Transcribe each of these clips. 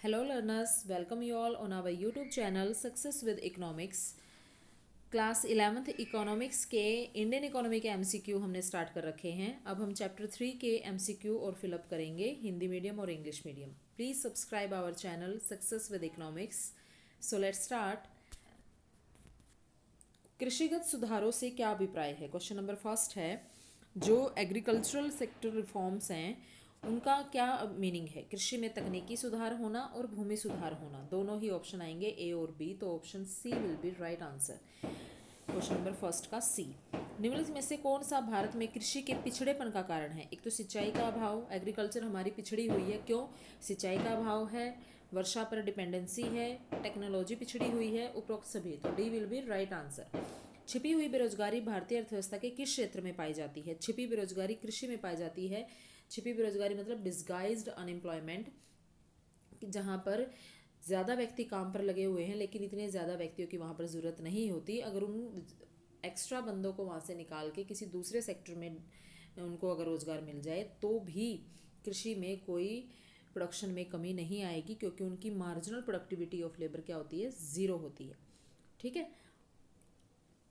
Hello learners, welcome you all on our YouTube channel Success with Economics। Class 11th economics के Indian economy के MCQ हमने start कर रखे हैं। अब हम चैप्टर 3 के एमसीक्यू और फिलअप करेंगे हिंदी मीडियम और English medium. Please subscribe our channel success with economics. So let's start. कृषिगत सुधारों से क्या अभिप्राय है? क्वेश्चन नंबर फर्स्ट है, जो एग्रीकल्चरल सेक्टर रिफॉर्म्स हैं उनका क्या मीनिंग है? कृषि में तकनीकी सुधार होना और भूमि सुधार होना, दोनों ही ऑप्शन आएंगे ए और बी, तो option C will be right answer. Question number first का सी। निम्नलिखित में से कौन सा भारत में कृषि के पिछड़ेपन का कारण है? एक तो सिंचाई का अभाव, एग्रीकल्चर हमारी पिछड़ी हुई है। क्यों? सिंचाई का अभाव है, वर्षा पर डिपेंडेंसी है, टेक्नोलॉजी पिछड़ी हुई है, उपरोक्त सभी, तो D will be right answer. छिपी हुई बेरोजगारी भारतीय अर्थव्यवस्था के किस क्षेत्र में पाई जाती है? छिपी बेरोजगारी कृषि में पाई जाती है। छिपी बेरोजगारी मतलब डिस्गाइज्ड अनएम्प्लॉयमेंट, जहाँ पर ज़्यादा व्यक्ति काम पर लगे हुए हैं लेकिन इतने ज़्यादा व्यक्तियों की वहाँ पर ज़रूरत नहीं होती। अगर उन एक्स्ट्रा बंदों को वहाँ से निकाल के किसी दूसरे सेक्टर में उनको अगर रोज़गार मिल जाए तो भी कृषि में कोई प्रोडक्शन में कमी नहीं आएगी, क्योंकि उनकी मार्जिनल प्रोडक्टिविटी ऑफ लेबर क्या होती है? ज़ीरो होती है। ठीक है,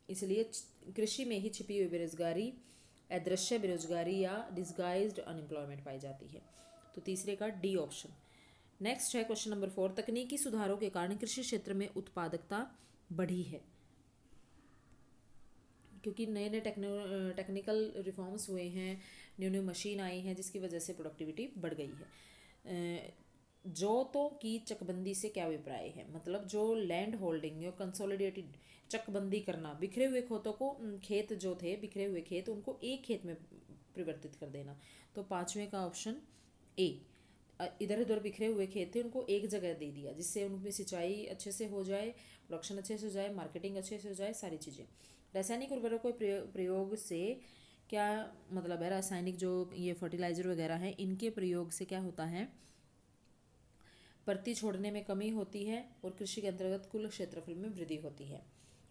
इसलिए कृषि में ही छिपी हुई बेरोजगारी, अदृश्य बेरोजगारी या डिस्गाइज्ड अनएम्प्लॉयमेंट पाई जाती है। तो तीसरे का डी ऑप्शन। नेक्स्ट है क्वेश्चन नंबर 4। तकनीकी सुधारों के कारण कृषि क्षेत्र में उत्पादकता बढ़ी है, क्योंकि नए नए टेक्निकल रिफॉर्म्स हुए हैं, न्यू न्यू मशीन आई हैं, जिसकी वजह से प्रोडक्टिविटी बढ़ गई है। जोतों की चकबंदी से क्या अभिप्राय है? मतलब जो लैंड होल्डिंग या कंसोलिडेटेड चकबंदी करना, बिखरे हुए खेतों को, खेत जो थे बिखरे हुए खेत, उनको एक खेत में परिवर्तित कर देना। तो पांचवें का ऑप्शन ए। इधर उधर बिखरे हुए खेत थे, उनको एक जगह दे दिया, जिससे उनमें सिंचाई अच्छे से हो जाए, प्रोडक्शन अच्छे से हो जाए, मार्केटिंग अच्छे से हो जाए, सारी चीज़ें। रासायनिक उर्वरकों के प्रयोग से क्या मतलब है? रासायनिक जो ये फर्टिलाइजर वगैरह हैं, इनके प्रयोग से क्या होता है? परती छोड़ने में कमी होती है और कृषि के अंतर्गत कुल क्षेत्रफल में वृद्धि होती है।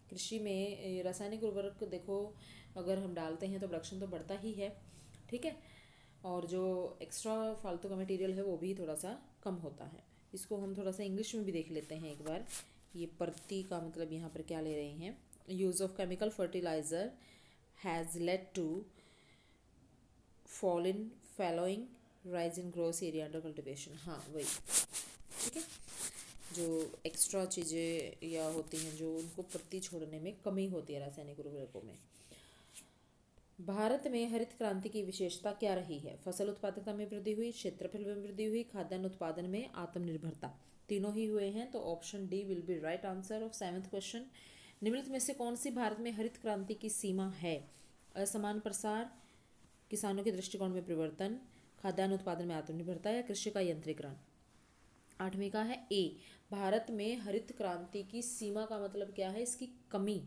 कृषि में रासायनिक उर्वरक देखो, अगर हम डालते हैं तो प्रोडक्शन तो बढ़ता ही है, ठीक है, और जो एक्स्ट्रा फालतू का मटेरियल है वो भी थोड़ा सा कम होता है। इसको हम थोड़ा सा इंग्लिश में भी देख लेते हैं एक बार। ये परती का मतलब यहाँ पर क्या ले रहे हैं? Use of chemical fertiliser has led to fall in fallowing, rise in gross area under cultivation. हाँ वही, ठीक है, जो एक्स्ट्रा चीज़ें या होती हैं जो उनको प्रति छोड़ने में कमी होती है रासायनिक उर्वरकों में। भारत में हरित क्रांति की विशेषता क्या रही है? फसल उत्पादकता में वृद्धि हुई, क्षेत्रफल में वृद्धि हुई, खाद्यान्न उत्पादन में आत्मनिर्भरता, तीनों ही हुए हैं। तो option D will be right answer of 7th question. निम्नलिखित में से कौन सी भारत में हरित क्रांति की सीमा है? असमान प्रसार, किसानों के दृष्टिकोण में परिवर्तन, खाद्यान्न उत्पादन में आत्मनिर्भरता, या कृषि का यंत्रीकरण। 8वीं का है ए। भारत में हरित क्रांति की सीमा का मतलब क्या है? इसकी कमी,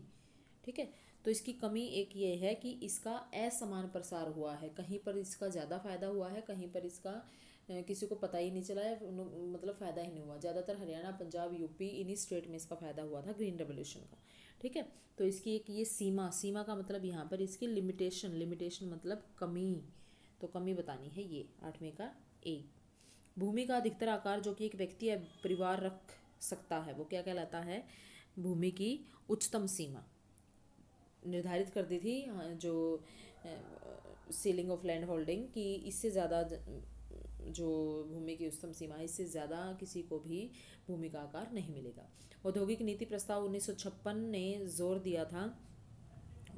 ठीक है, तो इसकी कमी एक ये है कि इसका असमान प्रसार हुआ है। कहीं पर इसका ज़्यादा फायदा हुआ है, कहीं पर इसका किसी को पता ही नहीं चला है, मतलब फ़ायदा ही नहीं हुआ। ज़्यादातर हरियाणा, पंजाब, यूपी, इन्हीं स्टेट में इसका फ़ायदा हुआ था ग्रीन रेवोल्यूशन का, ठीक है। तो इसकी एक ये सीमा, सीमा का मतलब यहाँ पर इसकी लिमिटेशन, लिमिटेशन मतलब कमी, तो कमी बतानी है ये 8वें का ए। भूमि का अधिकतर आकार जो कि एक व्यक्ति या परिवार रख सकता है वो क्या कहलाता है? भूमि की उच्चतम सीमा निर्धारित कर दी थी जो सीलिंग ऑफ लैंड होल्डिंग, कि इससे ज़्यादा जो भूमि की उच्चतम सीमा है, इससे ज़्यादा किसी को भी भूमि का आकार नहीं मिलेगा। औद्योगिक नीति प्रस्ताव 1956 ने जोर दिया था,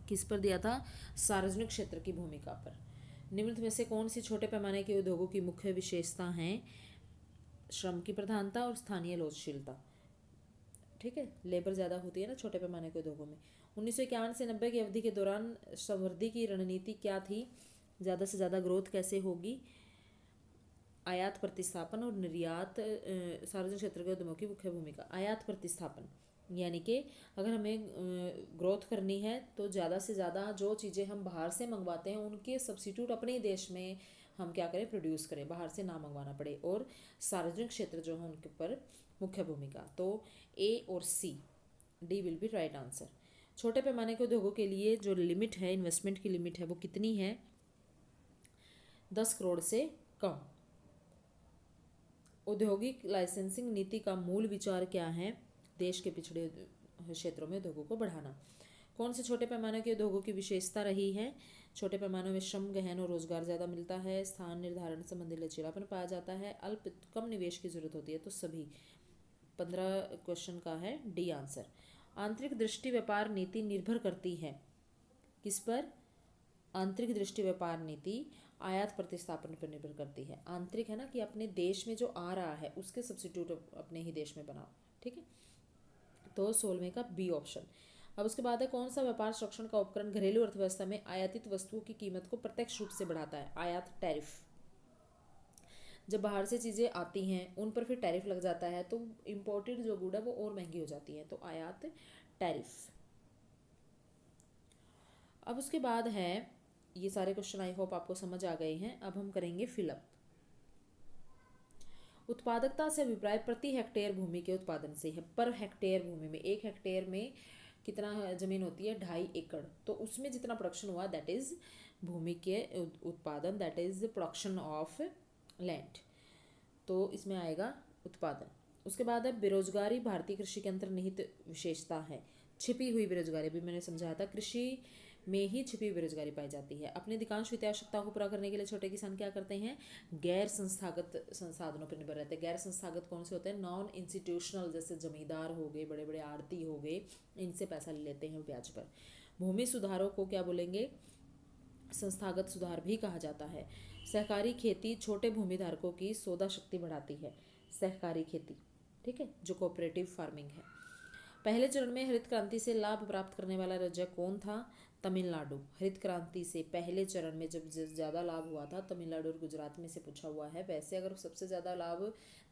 किस पर दिया था? सार्वजनिक क्षेत्र की भूमिका पर। निम्नलिखित में से कौन सी छोटे पैमाने के उद्योगों की मुख्य विशेषता हैं? श्रम की प्रधानता और स्थानीय लोचशीलता, ठीक है, लेबर ज़्यादा होती है ना छोटे पैमाने के उद्योगों में। 1951 से 90 की अवधि के दौरान समृद्धि की रणनीति क्या थी? ज़्यादा से ज़्यादा ग्रोथ कैसे होगी? आयात प्रतिस्थापन और निर्यात सार्वजनिक क्षेत्र के उद्यमों की मुख्य भूमिका। आयात प्रतिस्थापन यानी कि अगर हमें ग्रोथ करनी है तो ज़्यादा से ज़्यादा जो चीज़ें हम बाहर से मंगवाते हैं उनके सब्सिट्यूट अपने ही देश में हम क्या करें? प्रोड्यूस करें, बाहर से ना मंगवाना पड़े। और सार्वजनिक क्षेत्र जो है उनके ऊपर मुख्य भूमिका। तो ए और C, D will be right answer. छोटे पैमाने के उद्योगों के लिए जो लिमिट है, इन्वेस्टमेंट की लिमिट है, वो कितनी है? 10 करोड़ से कम। औद्योगिक लाइसेंसिंग नीति का मूल विचार क्या है? देश के पिछड़े क्षेत्रों में उद्योगों को बढ़ाना। कौन से छोटे पैमाने के उद्योगों की विशेषता रही है? छोटे पैमानों में श्रम गहन और रोजगार ज़्यादा मिलता है, स्थान निर्धारण संबंधी लचीलापन पाया जाता है, कम निवेश की जरूरत होती है। तो सभी 15 क्वेश्चन का है डी आंसर। आंतरिक दृष्टि व्यापार नीति निर्भर करती है किस पर? आंतरिक दृष्टि व्यापार नीति आयात प्रतिस्थापन पर निर्भर करती है। आंतरिक है ना कि अपने देश में जो आ रहा है उसके सब्सिट्यूट अपने ही देश में बनाओ, ठीक है। तो 16वें का बी ऑप्शन। अब उसके बाद है कौन सा व्यापार संरक्षण का उपकरण घरेलू अर्थव्यवस्था में आयातित वस्तुओं की कीमत को प्रत्यक्ष रूप से बढ़ाता है? आयात टैरिफ। जब बाहर से चीज़ें आती हैं उन पर फिर टैरिफ लग जाता है तो इम्पोर्टेड जो गुड है वो और महंगी हो जाती है, तो आयात टैरिफ। अब उसके बाद है, ये सारे क्वेश्चन आई होप आपको समझ आ गए हैं। अब हम करेंगे फिलअप। उत्पादकता से अभिप्राय प्रति हेक्टेयर भूमि के उत्पादन से है। पर हेक्टेयर भूमि में, 1 हेक्टेयर में कितना जमीन होती है? 2.5 एकड़। तो उसमें जितना प्रोडक्शन हुआ दैट इज भूमि के उत्पादन, that is production of land. तो इसमें आएगा उत्पादन। उसके बाद है बेरोजगारी भारतीय कृषि के अंतर्निहित विशेषता है। छिपी हुई बेरोजगारी, अभी मैंने समझाया था कृषि में ही छिपी बेरोजगारी पाई जाती है। अपनी अधिकांश वित्तीय आवश्यकताओं को पूरा करने के लिए छोटे किसान क्या करते हैं? गैर संस्थागत संसाधनों पर निर्भर रहते हैं। गैर संस्थागत कौन से होते हैं? नॉन इंस्टीट्यूशनल, जैसे जमींदार हो गए, बड़े बड़े आड़ती हो गए, इनसे पैसा ले लेते हैं ब्याज पर। भूमि सुधारों को क्या बोलेंगे? संस्थागत सुधार भी कहा जाता है। सहकारी खेती छोटे भूमिधारकों की सौदा शक्ति बढ़ाती है। सहकारी खेती, ठीक है, जो कोऑपरेटिव फार्मिंग है। पहले चरण में हरित क्रांति से लाभ प्राप्त करने वाला राज्य कौन था? तमिलनाडु। हरित क्रांति से पहले चरण में जब ज़्यादा लाभ हुआ था तमिलनाडु और गुजरात में से पूछा हुआ है। वैसे अगर सबसे ज़्यादा लाभ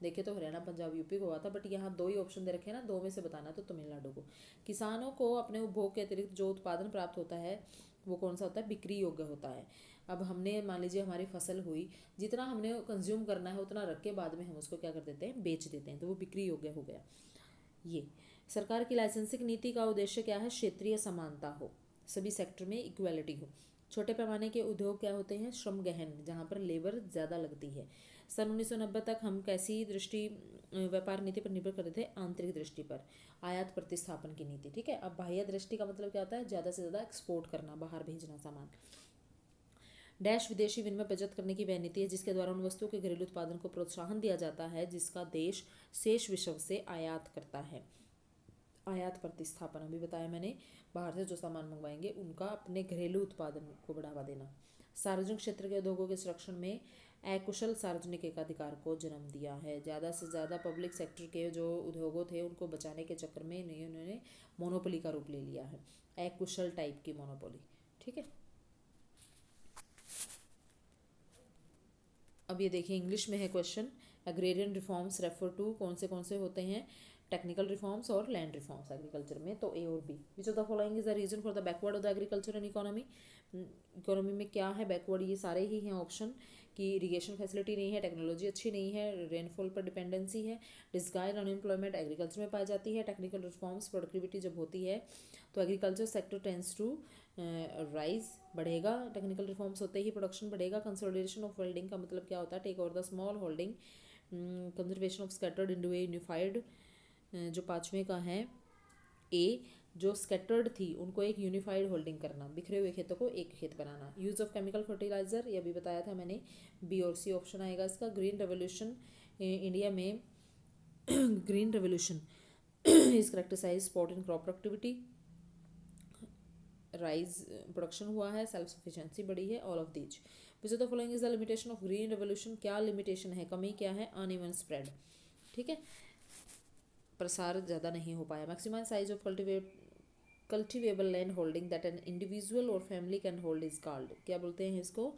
देखे तो हरियाणा, पंजाब, यूपी को हुआ था, बट यहाँ 2 ही ऑप्शन दे रखे हैं ना, 2 में से बताना, तो तमिलनाडु को। किसानों को अपने उपभोग के अतिरिक्त जो उत्पादन प्राप्त होता है वो कौन सा होता है? बिक्री योग्य होता है। अब हमने मान लीजिए हमारी फसल हुई, जितना हमने कंज्यूम करना है उतना रख के बाद में हम उसको क्या कर देते हैं? बेच देते हैं, तो वो बिक्री योग्य हो गया। ये सरकार की लाइसेंसिंग नीति का उद्देश्य क्या है? क्षेत्रीय समानता हो, सभी सेक्टर में इक्वालिटी हो। छोटे पैमाने के उद्योग क्या होते हैं? श्रम गहन, जहाँ पर लेबर ज़्यादा लगती है। सन 1990 तक हम कैसी दृष्टि व्यापार नीति पर निर्भर करते थे? आंतरिक दृष्टि पर, आयात प्रतिस्थापन की नीति, ठीक है। अब बाह्य दृष्टि का मतलब क्या होता है? ज़्यादा से ज़्यादा एक्सपोर्ट करना, बाहर भेजना सामान। डैश विदेशी विनिमय बचत करने की वह नीति है जिसके द्वारा उन वस्तुओं के घरेलू उत्पादन को प्रोत्साहन दिया जाता है जिसका देश शेष विश्व से आयात करता है। आयात प्रतिस्थापन अभी बताया मैंने, बाहर से जो सामान मंगवाएंगे उनका अपने घरेलू उत्पादन को बढ़ावा देना। सार्वजनिक क्षेत्र के उद्योगों के संरक्षण में अकुशल सार्वजनिक एकाधिकार को जन्म दिया है। ज़्यादा से ज़्यादा पब्लिक सेक्टर के जो उद्योगों थे उनको बचाने के चक्कर में उन्होंने मोनोपोली का रूप ले लिया है, अकुशल टाइप की मोनोपोली, ठीक है। अब ये देखिए इंग्लिश में है question. Agrarian reforms refer to कौन से होते हैं? टेक्निकल रिफॉर्म्स और लैंड रिफॉर्म्स एग्रीकल्चर में। तो ए और B. Which of the following is the reason for the backward of the agriculture and economy? Economy में क्या है बैकवर्ड? ये सारे ही हैं ऑप्शन कि इरीगेशन फैसिलिटी नहीं है, टेक्नोलॉजी अच्छी नहीं है, रेनफॉल पर डिपेंडेंसी है, डिस्गाइड अनएम्प्लॉयमेंट एग्रीकल्चर में पाई जाती है, टेक्निकल रिफॉर्म्स प्रोडक्टिविटी जब होती है तो agriculture sector tends to rise, बढ़ेगा। टेक्निकल रिफॉर्म्स होते ही प्रोडक्शन बढ़ेगा। कंसोलिडेशन ऑफ होल्डिंग का मतलब क्या होता है? Take over the small holding. Conservation of scattered into a unified, जो 5वें का है ए, जो स्कैटर्ड थी उनको एक यूनिफाइड होल्डिंग करना, बिखरे हुए खेतों को एक खेत बनाना। यूज़ ऑफ केमिकल फर्टिलाइजर, ये भी बताया था मैंने, बी और सी ऑप्शन आएगा इसका। ग्रीन रेवोल्यूशन इंडिया में green revolution is characterize spot in crop productivity, rise production हुआ है, सेल्फ सफिशिएंसी बढ़ी है, all of these. Which of the following is the limitation of green revolution? क्या लिमिटेशन है, कमी क्या है? अनइवन स्प्रेड, ठीक है, प्रसार ज़्यादा नहीं हो पाया। Maximum size of cultivable land holding that an individual और family can hold is called, क्या बोलते हैं इसको?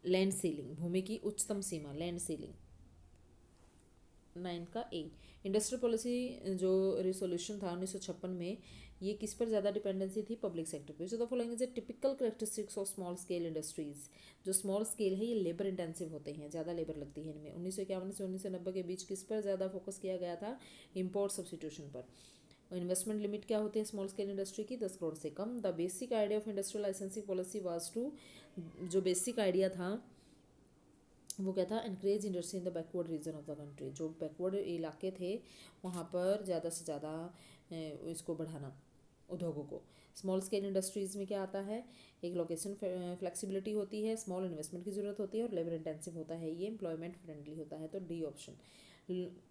लैंड सीलिंग, भूमि की उच्चतम सीमा, लैंड सीलिंग। 9 का ए। इंडस्ट्रियल पॉलिसी जो रिसोल्यूशन था 1956 में, ये किस पर ज़्यादा डिपेंडेंसी थी? पब्लिक सेक्टर पे। So the following is a typical characteristics of small scale industries. जो स्मॉल स्केल है ये लेबर इंटेंसिव होते हैं, ज़्यादा लेबर लगती है इनमें। 1951 से 1990 के बीच किस पर ज़्यादा फोकस किया गया था? इम्पोर्ट सब्सटीट्यूशन पर। इन्वेस्टमेंट लिमिट क्या होती है स्मॉल स्केल इंडस्ट्री की? 10 करोड़ से कम। The basic idea of industrial licensing policy was to, जो बेसिक आइडिया था वो क्या था, increase industry in the backward region of the country, जो बैकवर्ड इलाके थे वहाँ पर ज़्यादा से ज़्यादा इसको बढ़ाना, उद्योगों को। स्मॉल स्केल इंडस्ट्रीज़ में क्या आता है, एक लोकेशन फ्लेक्सिबिलिटी होती है, स्मॉल इन्वेस्टमेंट की ज़रूरत होती है और लेबर इंटेंसिव होता है, ये एम्प्लॉयमेंट फ्रेंडली होता है, तो D option.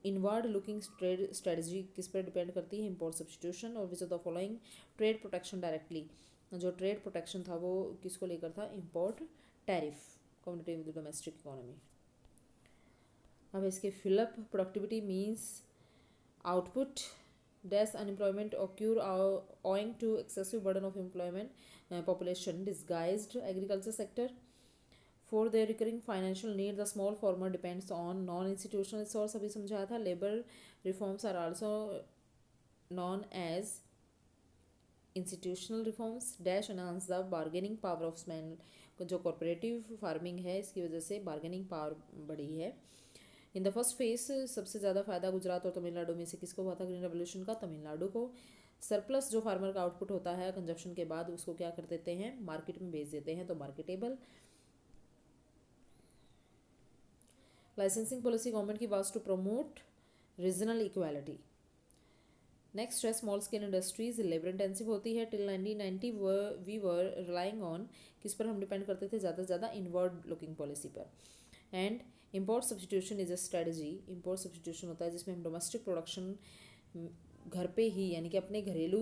Inward looking trade strategy किस पर डिपेंड करती है, इम्पोर्ट सब्सटीट्यूशन, और विच of the following trade protection directly, जो ट्रेड प्रोटेक्शन था वो किसको लेकर था, import tariff, community with domestic economy. अब इसके fill up, productivity means output dash unemployment occur owing to excessive burden of employment population disguised agriculture sector. For their recurring financial need, the small farmer depends on non-institutional source, अभी समझाया था। Labor reforms are also known as institutional reforms dash enhance the bargaining power of small, जो cooperative farming है इसकी वजह से bargaining power बढ़ी है। इन द फर्स्ट फेज सबसे ज़्यादा फायदा गुजरात और तमिलनाडु में से किसको हुआ था, ग्रीन रेवोल्यूशन का, तमिलनाडु को। सरप्लस जो फार्मर का आउटपुट होता है कंजप्शन के बाद उसको क्या कर देते हैं, मार्केट में बेच देते हैं, तो मार्केटेबल। लाइसेंसिंग पॉलिसी गवर्नमेंट की was to promote regional equality. Next है small scale industries labour intensive होती है। Till 1990 we were relying on, किस पर हम डिपेंड करते थे ज़्यादा से ज़्यादा, इनवर्ड लुकिंग पॉलिसी पर। And import substitution is a strategy, import substitution होता है जिसमें हम डोमेस्टिक प्रोडक्शन घर पे ही, यानी कि अपने घरेलू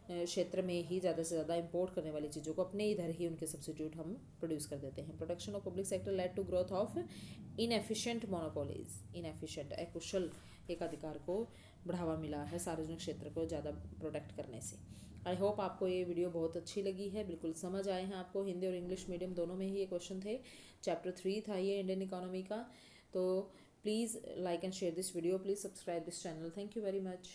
क्षेत्र में ही ज़्यादा से ज़्यादा इंपोर्ट करने वाली चीज़ों को अपने इधर ही उनके सब्सिट्यूट हम प्रोड्यूस कर देते हैं। Protection of public sector led to growth of inefficient monopolies, inefficient अकुशल एकाधिकार को बढ़ावा मिला है सार्वजनिक क्षेत्र को ज़्यादा प्रोटेक्ट करने से। आई होप आपको ये वीडियो बहुत अच्छी लगी है, बिल्कुल समझ आए हैं आपको। हिंदी और इंग्लिश मीडियम दोनों में ही ये क्वेश्चन थे। चैप्टर 3 था ये इंडियन इकोनॉमी का। तो please like and share this video, please subscribe this channel. Thank you very much.